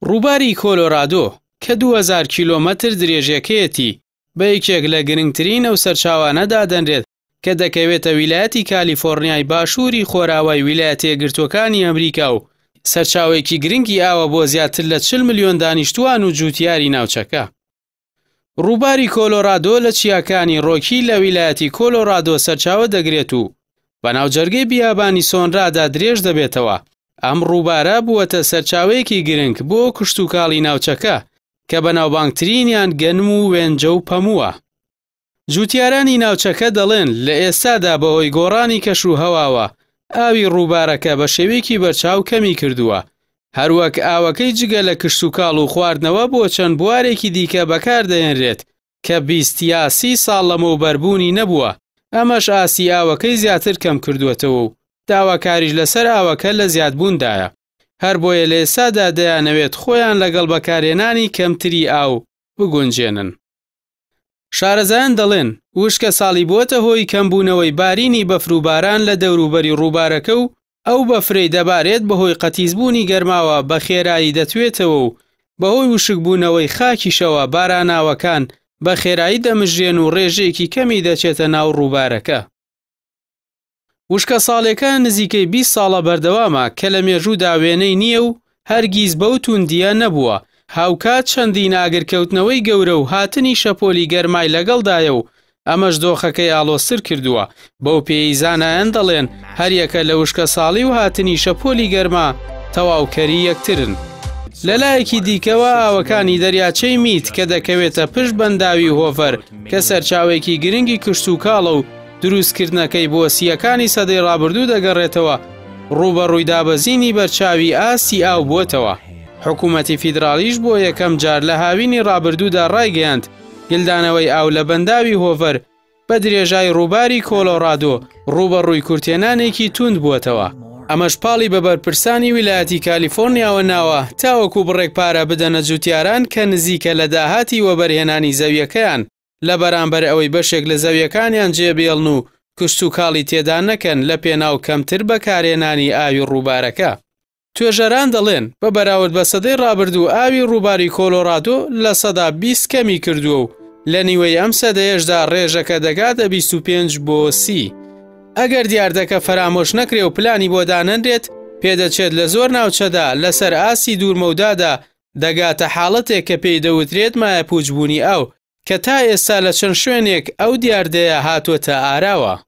ڕووباری کۆلۆرادۆ کە 2000 کیلۆمەتر درێژەکەیەتی بە یەکێک لە گرنگترین ئەو سەرچاوانەدا دەنرێت کە دەکەوێتە ویلایەتی کالیفۆرنیای باشووری خۆراوای ویلایەتە یەکگرتووەکانی ئەمریکا و سەرچاوێکی گرنگی ئاوە بۆ زیاتر لە 40 ملیۆن دانیشتوان و جووتیاری ناوچەکە. ڕووباری کۆلۆرادۆ لە چیاکانی ڕۆکی لە ویلایەتی کۆلۆرادۆ سەرچاوە دەگرێت و بە ناوجەرگەی بیابانی سۆنرادا درێژ دەبێتەوە. ئەم ڕووبارە بووەتە سەرچاوەیەکی گرنگ بۆ کشتوکاڵی ناوچەکە کە بەناوبانگترینیان گەنم و وێنجە و پەمووە. جووتیارانی ناوچەکە دەڵێن لە ئێستادا بەهۆی گۆڕانی کەشوهەواوە ئاوی ڕووبارەکە بە شێوەیەکی بەرچاو کەمی کردووە، هەروەک ئاوەکەی جگە لە کشتوکاڵ و خواردنەوە بۆ چەند بوارێکی دیکە بەکاردەهێنرێت کە 20 یا 30 ساڵ لەمەوبەربوونی نەبووە. ئەمەش ئاسی ئاوەکەی زیاتر کەم کردووەتەوە و داواکاریش لەسەر ئاوەکە لە زیادبووندایە. هەر بۆیە لە ئێستادا دەیانەوێت خۆیان لەگەڵ بەکارهێنانی کەمتری ئاو بگونجێنن. شارەزایان دەڵێن وشکە ساڵی بووەتە هۆی کەمبوونەوەی بارینی بەفر و باران لە دەوروبەری ڕووبارەکە و ئەو بەفرەی دەبارێت بەهۆی قەتیزبوونی گەرماوە بە خێرایی دەتوێتەوە و بەهۆی وشکبوونەوەی خاکیشەوە باراناوەکان بە خێرایی دەمژرێن و ڕێژەیەکی کەمی دەچێتە ناو ڕووبارەکە. وشکە ساڵەکان نزیکەی 20 ساڵە بەردەوامە کە لە مێژوودا وێنەی نییە و هەرگیز بەو توندیە نەبووە. هاوکات چەندین ئاگرکەوتنەوەی گەورە و هاتنی شەپۆلی گەرمای لەگەڵدایە و ئەمەش دۆخەکەی ئاڵۆزتر کردووە. بەو پێی زانایان دەڵێن هەریەکە لە وشکە ساڵی و هاتنی شەپۆلی گەرما تەواوکەری یەکترن. لەلایەکی دیکەوە ئاوەکانی دەریاچەی میت کە دەکەوێتە پشت بەنداوی هۆفەر کە سەرچاوێکی گرنگی کشتوکاڵە و دروستکردنەکەی بۆ سیەکانی سەدەی ڕابردوو دەگەڕێتەوە، ڕووبەڕووی دابەزینی بەرچاوی ئاسی ئاو بووەتەوە. حکوومەتی فیدرالیش بۆ یەکەم جار لە هاوینی ڕابردوودا ڕایگەیاند گلدانەوەی ئاو لە بەنداوی هۆفەر بە درێژای ڕووباری کۆلۆرادۆ ڕووبەڕووی کورتێنانێکی توند بووەتەوە. ئەمەش پاڵی بە بەرپرسانی ویلایەتی کالیفۆرنیاوە ناوە تاوەکو بڕێک پارە بدەنە جووتیاران کە نزیکە لە داهاتی وەبەرهێنانی زەویەکەیان لە بەرامبەر ئەوەی بەشێک لە زەویەکانیان جێبێڵن و کشتوکاڵی تێدا نەکەن لە پێناو کەمتر بەکارهێنانی ئاوی ڕووبارەکە. توێژەران دەڵێن بە بەراورد بە سەدەی ڕابردوو ئاوی ڕووباری کۆلۆرادۆ لە سەدا 20 کەمی کردووە و لە نیوەی ئەم سەدەیەشدا ڕێژەکە دەگاتە 25 بۆ 30. ئەگەر دیاردەکە فرامۆش نەکرێ و پلانی بۆ دانەنرێت پێدەچێت لە زۆر ناوچەدا لەسەر ئاسی دوورمەودادا دەگاتە حاڵەتێک کە پێی دەوترێت مایە پوچبوونی ئاو کە تا ئێستا لە چەند شوێنێک ئەو دیاردەیە هاتووەتە ئاراوە.